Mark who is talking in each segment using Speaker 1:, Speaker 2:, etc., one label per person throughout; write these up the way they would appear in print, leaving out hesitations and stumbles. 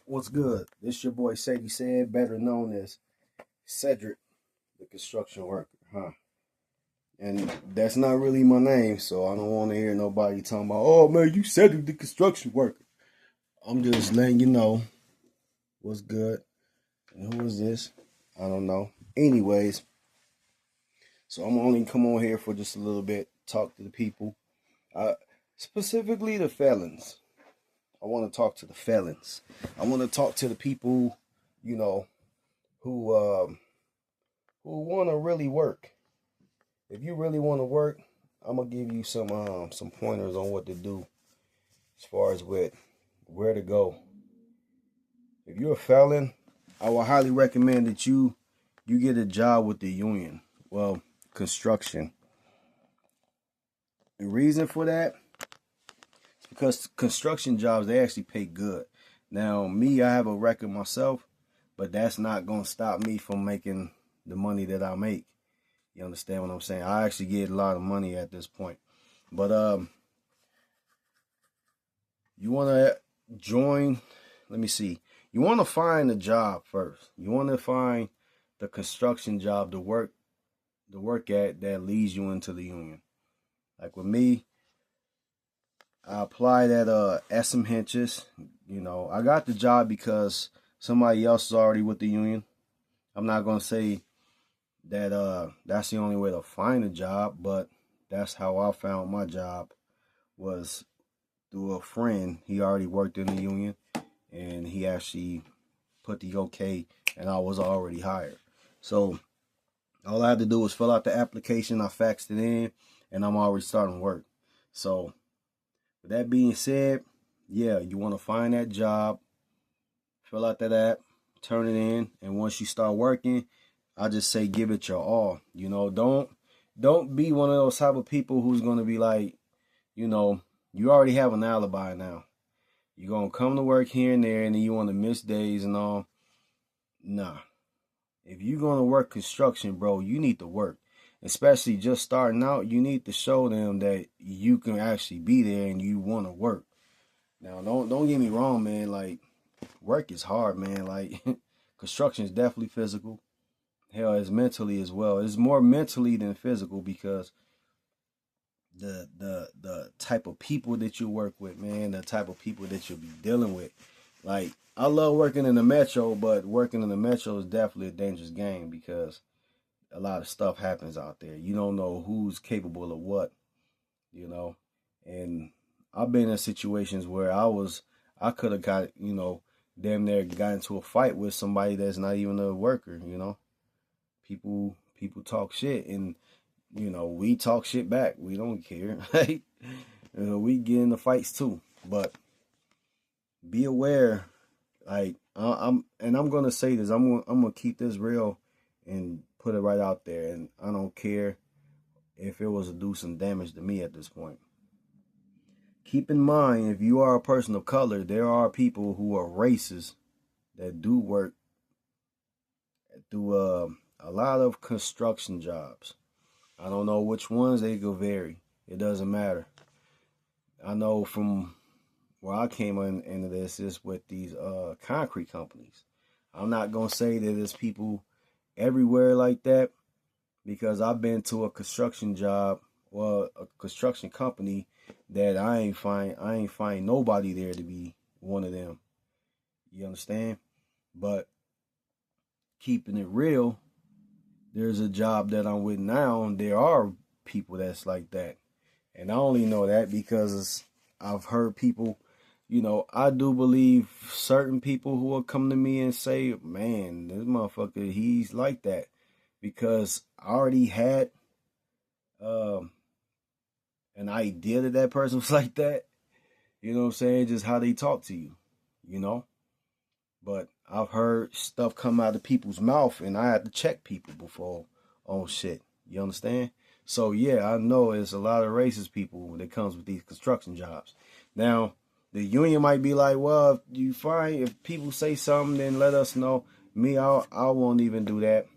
Speaker 1: What's good? This your boy Sadie Said, better known as Cedric, the construction worker, huh? And that's not really my name, so I don't want to hear nobody talking about, oh man, you Cedric the construction worker. I'm just letting you know what's good. And who is this? I don't know. Anyways, so I'm only come on here for just a little bit, talk to the people, uh, specifically the felons. I want to talk to the felons. I want to talk to the people, you know, who who want to really work. If you really want to work, I'm gonna give you some pointers on what to do as far as with where to go. If you're a felon, I would highly recommend that you get a job with the union. Well, construction. The reason for that is because construction jobs they actually pay good. Now, me, I have a record myself, but that's not gonna stop me from making the money that I make. You understand what I'm saying? I actually get a lot of money at this point. But you want to join, let me see. You want to find a job first. You want to find the construction job to work at that leads you into the union. Like with me, I applied at SM Hinches. You know, I got the job because somebody else is already with the union. I'm not going to say that that's the only way to find a job, but that's how I found my job, was through a friend. He already worked in the union and he actually put the okay and I was already hired. So all I had to do was fill out the application, I faxed it in, and I'm already starting work. So with that being said, yeah, you want to find that job, fill out that app, turn it in, and once you start working, I just say give it your all. You know, don't be one of those type of people who's gonna be like, you know, you already have an alibi now. You're gonna come to work here and there, and then you want to miss days and all. Nah. If you're gonna work construction, bro, you need to work. Especially just starting out, you need to show them that you can actually be there and you want to work. Now, don't get me wrong, man. Like, work is hard, man. Like, construction is definitely physical. Hell, it's mentally as well. It's more mentally than physical because the type of people that you work with, man, the type of people that you'll be dealing with. Like, I love working in the metro, but working in the metro is definitely a dangerous game because a lot of stuff happens out there. You don't know who's capable of what, you know. And I've been in situations where I could have got, you know, damn near got into a fight with somebody that's not even a worker, you know. People talk shit, and you know we talk shit back. We don't care. Like, we get into fights too. But be aware. Like, I'm gonna say this. I'm gonna keep this real and put it right out there. And I don't care if it was to do some damage to me at this point. Keep in mind, if you are a person of color, there are people who are racist that do work through a lot of construction jobs. I don't know which ones, they could vary. It doesn't matter. I know from where I came into this is with these concrete companies. I'm not gonna say that there's people everywhere like that because I've been to a construction job, well, a construction company that I ain't find nobody there to be one of them. You understand? But keeping it real, there's a job that I'm with now, and there are people that's like that. And I only know that because I've heard people, you know, I do believe certain people who will come to me and say, man, this motherfucker, he's like that. Because I already had an idea that that person was like that. You know what I'm saying? Just how they talk to you, you know? But I've heard stuff come out of people's mouth, and I had to check people before on shit. You understand? So yeah, I know it's a lot of racist people that comes with these construction jobs. Now, the union might be like, well, if people say something, then let us know. Me, I won't even do that.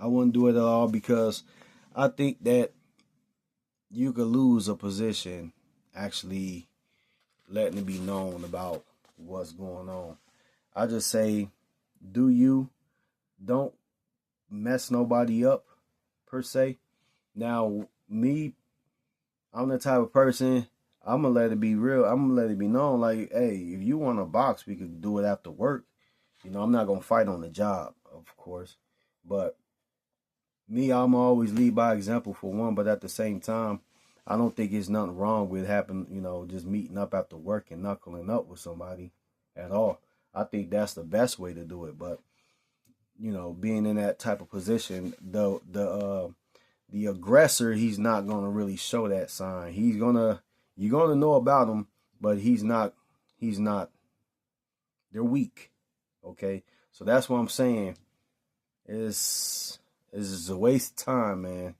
Speaker 1: I wouldn't do it at all because I think that you could lose a position actually letting it be known about what's going on. I just say, do you. Don't mess nobody up, per se. Now, me, I'm the type of person, I'm going to let it be real. I'm going to let it be known, like, hey, if you want to box, we could do it after work. I'm not going to fight on the job, of course. But me, I'm always lead by example for one, but at the same time, I don't think there's nothing wrong with just meeting up after work and knuckling up with somebody at all. I think that's the best way to do it. But, being in that type of position, the aggressor, he's not gonna really show that sign. You're gonna know about him, but he's not, they're weak. Okay. So that's what I'm saying. It's just a waste of time, man.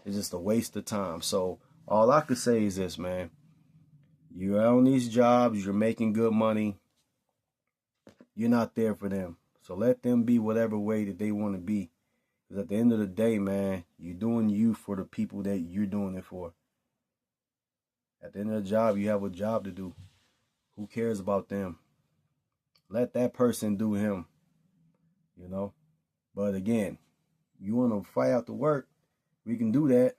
Speaker 1: It's just a waste of time. So all I could say is this, man. You're on these jobs, you're making good money. You're not there for them. So let them be whatever way that they want to be. Because at the end of the day, man, you're doing you for the people that you're doing it for. At the end of the job, you have a job to do. Who cares about them? Let that person do him. But again, you want to fight out the work, we can do that.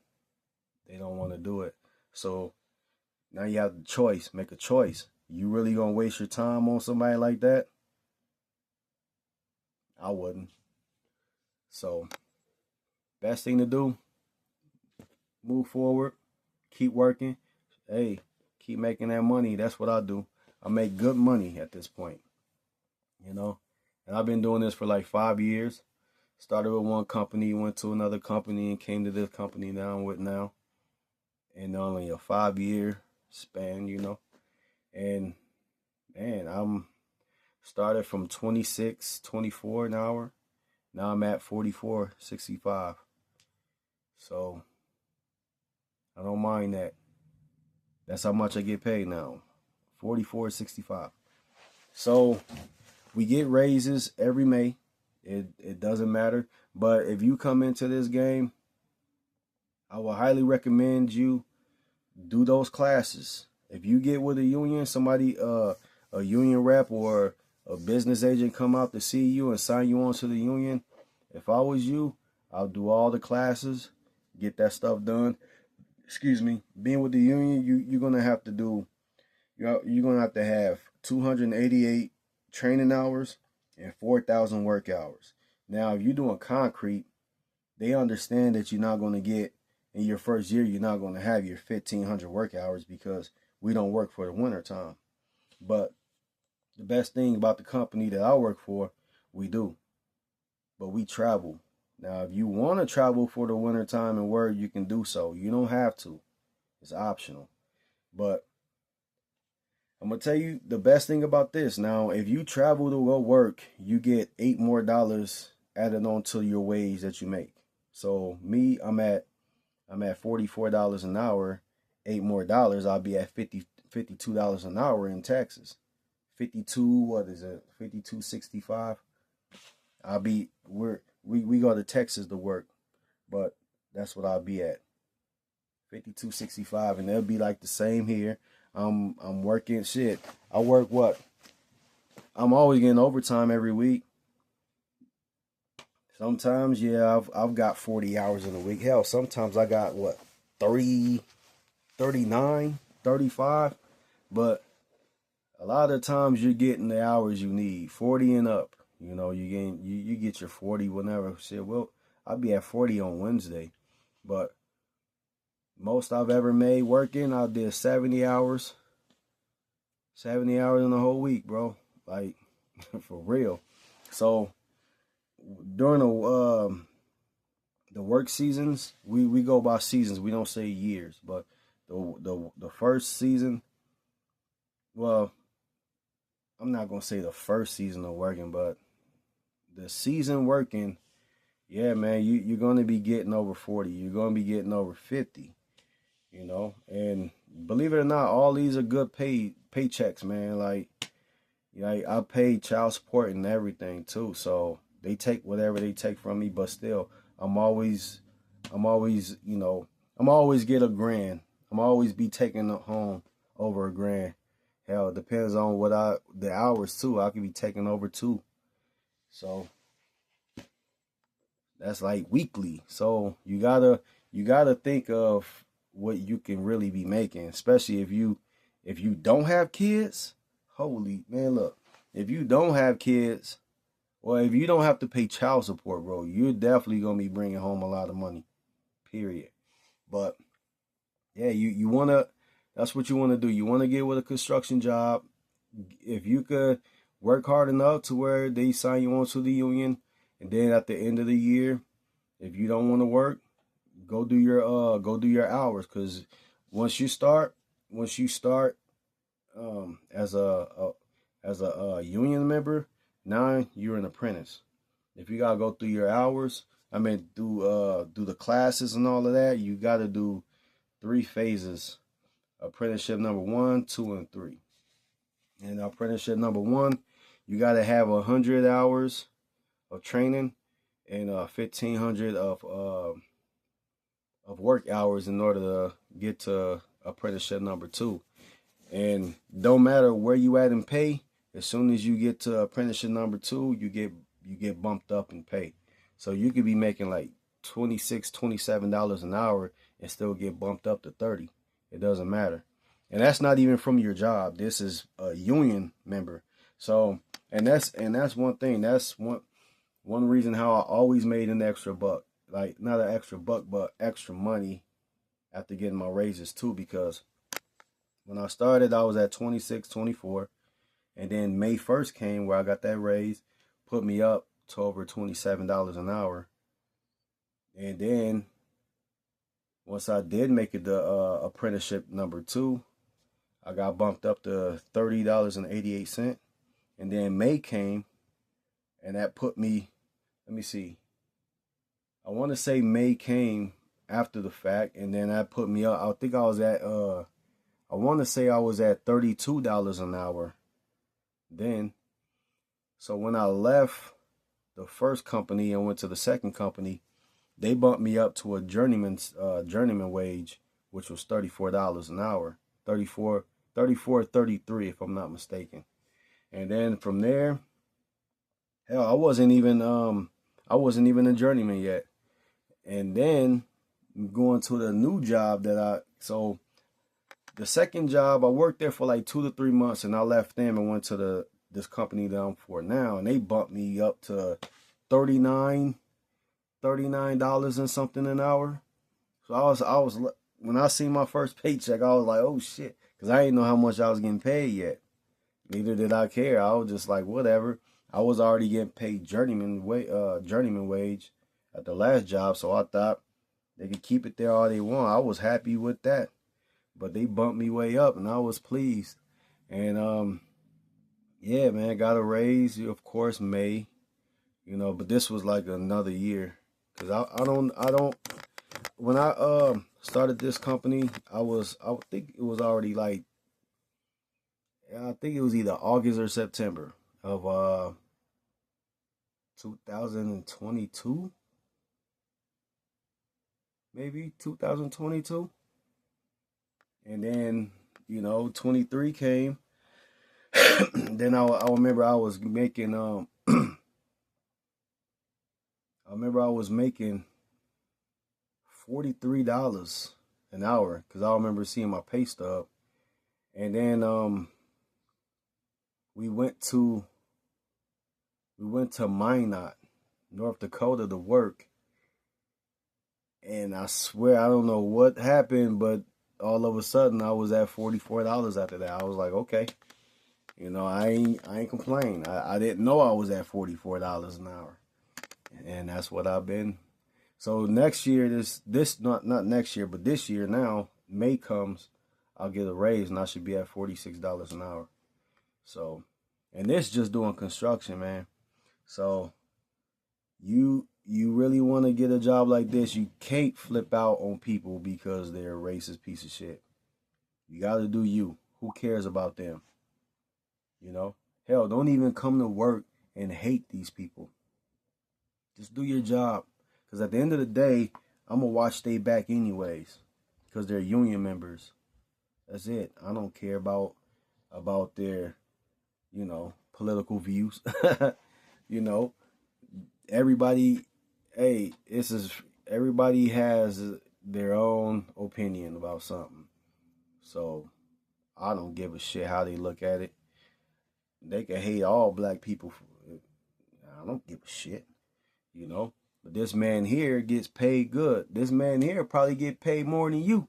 Speaker 1: They don't want to do it. So now you have the choice. Make a choice. You really going to waste your time on somebody like that? I wouldn't. So best thing to do, move forward, keep working. Hey, keep making that money. That's what I do. I make good money at this point, and I've been doing this for like 5 years. Started with one company, went to another company, and came to this company now I'm with now. In only a 5-year span, and man, I'm started from 26, 24 an hour. Now I'm at 44.65. So I don't mind that. That's how much I get paid now. 44.65. So we get raises every May. It doesn't matter. But if you come into this game, I will highly recommend you do those classes. If you get with a union, somebody, a union rep or a business agent come out to see you and sign you on to the union, if I was you, I'll do all the classes, get that stuff done. Excuse me. Being with the union, you're gonna have to do, you're gonna have to have 288 training hours and 4,000 work hours. Now, if you're doing concrete, they understand that you're not going to get, in your first year, you're not going to have your 1,500 work hours because we don't work for the winter time. But the best thing about the company that I work for, we do. But we travel. Now, if you want to travel for the winter time and work, you can do so. You don't have to. It's optional. But I'm going to tell you the best thing about this. Now, if you travel to go work, you get $8 more added on to your wage that you make. So me, I'm at $44 an hour. $8 more, I'll be at $52 an hour in taxes. 52, what is it? 52.65. We go to Texas to work, but that's what I'll be at. 52.65, and they'll be like the same here. I'm working shit. I work what? I'm always getting overtime every week. Sometimes, yeah, I've got 40 hours in a week. Hell, sometimes I got what, 30, 39, 35. But a lot of times you're getting the hours you need, 40 and up. You get your 40 whenever. Shit, well, I'll be at 40 on Wednesday. But most I've ever made working, I did 70 hours. 70 hours in the whole week, bro. Like, for real. So during the work seasons, we go by seasons. We don't say years, but the first season, well, I'm not gonna say the first season of working, but the season working, yeah, man, you're gonna be getting over 40. You're gonna be getting over 50. And believe it or not, all these are good paychecks, man. Like, I pay child support and everything too, so they take whatever they take from me, but still, I'm always get $1,000. I'm always be taking home over $1,000, Hell, it depends on the hours too. I could be taking over too. So that's like weekly. So you gotta think of what you can really be making, especially if you don't have kids. Holy man, look, if you don't have kids, well, if you don't have to pay child support, bro, you're definitely gonna be bringing home a lot of money. Period. But yeah, you wanna. That's what you want to do. You want to get with a construction job. If you could work hard enough to where they sign you on to the union, and then at the end of the year, if you don't want to work, go do your hours. Cause once you start, as a union member, now you're an apprentice. If you gotta go through your hours, I mean, do the classes and all of that, you gotta do 3 phases: apprenticeship number 1, 2, and 3. And apprenticeship number 1, you gotta have 100 hours of training and 1,500 of work hours in order to get to apprenticeship number 2. And don't matter where you at in pay, as soon as you get to apprenticeship number 2, you get bumped up in pay. So you could be making like $26, $27 an hour and still get bumped up to 30. It doesn't matter. And that's not even from your job. This is a union member. So and that's one thing. That's one reason how I always made an extra buck. Like not an extra buck, but extra money after getting my raises too, because when I started, I was at 26, 24. And then May 1st came where I got that raise, put me up to over $27 an hour. And then once I did make it to apprenticeship number 2, I got bumped up to $30.88. And then May came, and that put me, let me see, I want to say May came after the fact, and then that put me up. I think I was at, I want to say I was at $32 an hour then. So when I left the first company and went to the second company, they bumped me up to a journeyman wage, which was $34 an hour, 33 if I'm not mistaken. And then from there, hell, I wasn't even a journeyman yet. And then going to the new job so the second job, I worked there for like 2 to 3 months, and I left them and went to this company that I'm for now, and they bumped me up to $39 and something an hour. So I was when I seen my first paycheck, I was like, oh shit, because I didn't know how much I was getting paid yet. Neither did I care. I was just like, whatever. I was already getting paid journeyman wage at the last job, so I thought they could keep it there all they want. I was happy with that. But they bumped me way up, and I was pleased. And yeah, man, got a raise, of course, May, but this was like another year, cause I don't. When I started this company, I think it was already like, I think it was either August or September of 2022, maybe 2022. And then, 23 came. Then I remember I was making $43 an hour, because I remember seeing my pay stub. And then we went to Minot, North Dakota, to work. And I swear I don't know what happened, but all of a sudden I was at $44 after that. I was like, okay, I ain't complaining. I didn't know I was at $44 an hour, and that's what I've been. So next year, this not next year, but this year now, May comes, I'll get a raise, and I should be at $46 an hour. So, and this just doing construction, man. So you really want to get a job like this, you can't flip out on people because they're a racist piece of shit. You got to do you. Who cares about them? Hell, don't even come to work and hate these people. Just do your job. Because at the end of the day, I'm going to watch they back anyways. Because they're union members. That's it. I don't care about about their, political views. you know, everybody, hey, everybody has their own opinion about something. So I don't give a shit how they look at it. They can hate all black people. I don't give a shit, you know. But this man here gets paid good. This man here probably get paid more than you.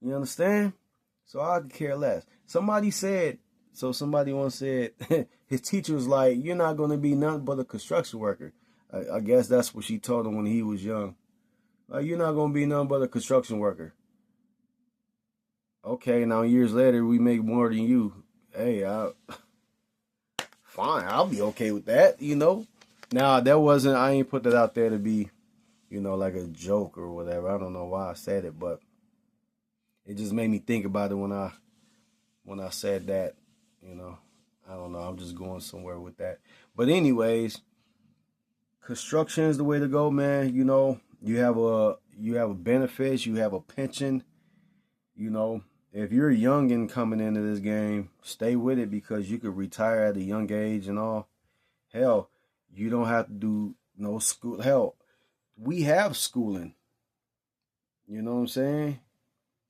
Speaker 1: You understand? So I could care less. Somebody once said, his teacher was like, you're not going to be nothing but a construction worker. I guess that's what she told him when he was young. Like, you're not going to be nothing but a construction worker. Okay, now years later, we make more than you. Hey, fine, I'll be okay with that, Now, I ain't put that out there to be, like a joke or whatever. I don't know why I said it, but it just made me think about it when I said that, I don't know. I'm just going somewhere with that. But anyways, construction is the way to go, man. You have a benefits, you have a pension. If you're young and coming into this game, stay with it because you could retire at a young age and all. Hell, you don't have to do no school. Hell, we have schooling. You know what I'm saying?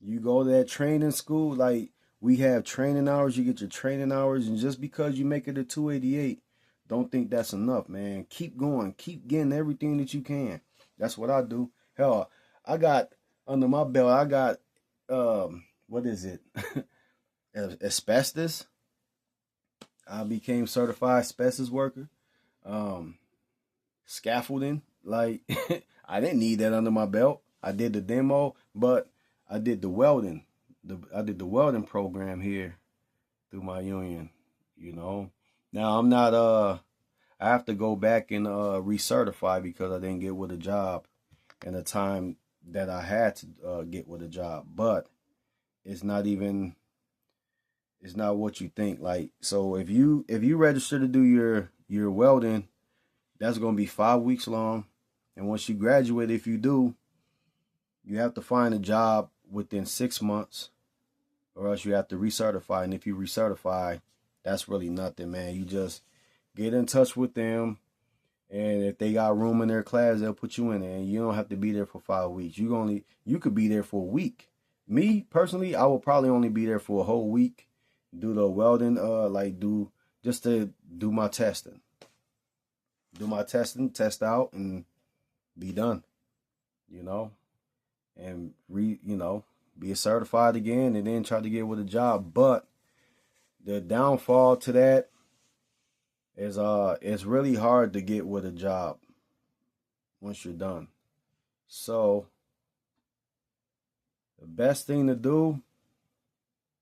Speaker 1: You go to that training school, like we have training hours, you get your training hours, and just because you make it a 288, don't think that's enough, man. Keep going. Keep getting everything that you can. That's what I do. Hell, I got under my belt, I got what is it? Asbestos. I became certified asbestos worker. Scaffolding. Like I didn't need that under my belt. I did the demo, but I did the welding. I did the welding program here through my union, Now I'm not I have to go back and recertify because I didn't get with a job in the time that I had to get with a job. But it's not what you think. Like, so if you register to do your welding, that's gonna be 5 weeks long. And once you graduate, if you do, you have to find a job within 6 months, or else you have to recertify. And if you recertify, that's really nothing, man. You just get in touch with them, and if they got room in their class, they'll put you in there. And you don't have to be there for 5 weeks. You could be there for a week. Me personally, I will probably only be there for a whole week. Do the welding, just to do my testing. Do my testing, test out, and be done. And be certified again, and then try to get with a job. But the downfall to that is it's really hard to get with a job once you're done. So the best thing to do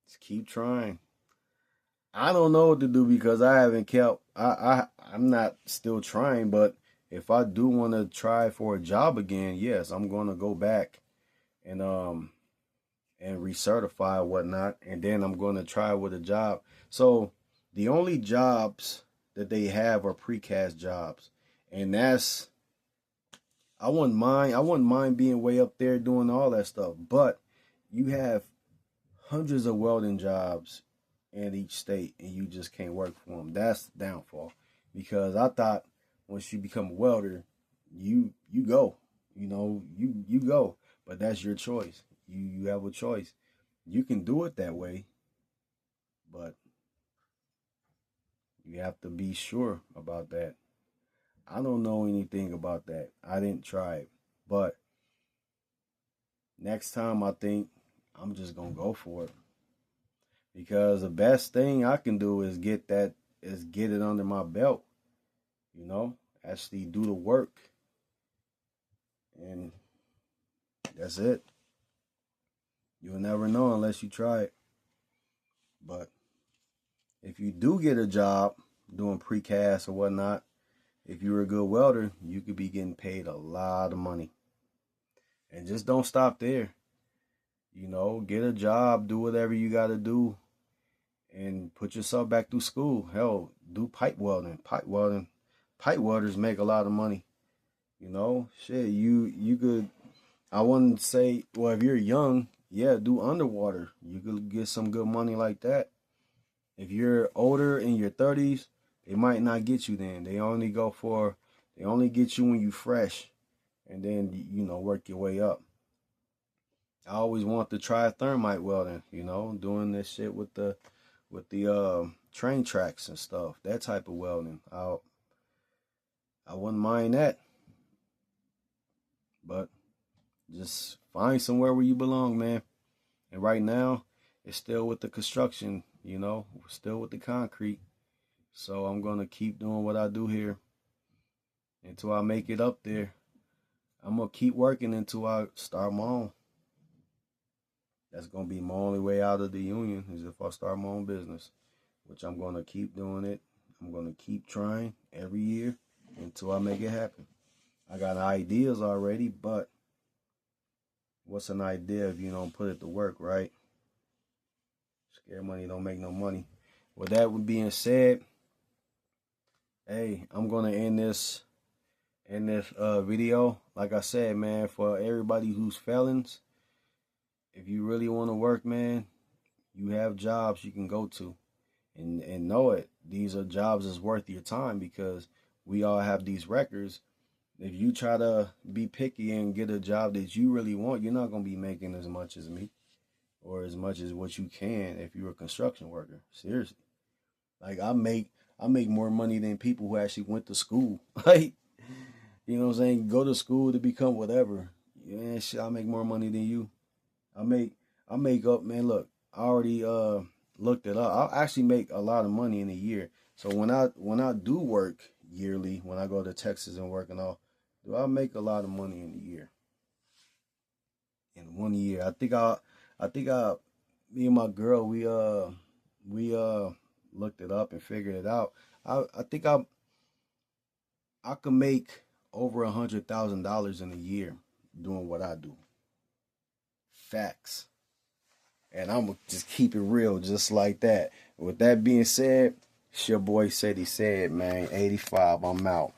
Speaker 1: is keep trying. I don't know what to do because I haven't kept I'm not still trying, but if I do want to try for a job again, yes, I'm going to go back and recertify and whatnot, and then I'm going to try with a job. So the only jobs that they have are precast jobs, and I wouldn't mind being way up there doing all that stuff, but you have hundreds of welding jobs in each state, and you just can't work for them. That's the downfall. Because I thought once you become a welder, you go, you go. But that's your choice. You have a choice. You can do it that way, but you have to be sure about that. I don't know anything about that. I didn't try it, but next time I think I'm just gonna go for it. Because the best thing I can do is get it under my belt. Actually do the work. And that's it. You'll never know unless you try it. But if you do get a job doing precast or whatnot, if you're a good welder, you could be getting paid a lot of money. And just don't stop there. Get a job, do whatever you got to do, and put yourself back through school. Hell, do pipe welding. Pipe welders make a lot of money. Shit, you could, I wouldn't say, well, if you're young, yeah, do underwater. You could get some good money like that. If you're older in your 30s, they might not get you then. They only get you when you fresh, and then work your way up. I always want to try thermite welding, doing this shit with the train tracks and stuff. That type of welding. I wouldn't mind that. But just find somewhere where you belong, man. And right now, it's still with the construction, still with the concrete. So I'm going to keep doing what I do here until I make it up there. I'm going to keep working until I start my own. That's going to be my only way out of the union is if I start my own business, which I'm going to keep doing it. I'm going to keep trying every year until I make it happen. I got ideas already, but what's an idea if you don't put it to work, right? Scare money don't make no money. With that being said, hey, I'm going to end this video. Like I said, man, for everybody who's felons, if you really want to work, man, you have jobs you can go to. And know it. These are jobs that's worth your time because we all have these records. If you try to be picky and get a job that you really want, you're not going to be making as much as me or as much as what you can if you're a construction worker. Seriously. Like I make more money than people who actually went to school. Like, you know what I'm saying? Go to school to become whatever. Yeah, shit, I make more money than you. I make up, man, look, I already looked it up. I actually make a lot of money in a year. So when I do work yearly, when I go to Texas and work and all, do I make a lot of money in a year? In 1 year, me and my girl, we looked it up and figured it out. I think I could make over $100,000 in a year doing what I do. Facts. And I'm going to just keep it real just like that. With that being said, it's your boy Said He Said, man. 85, I'm out.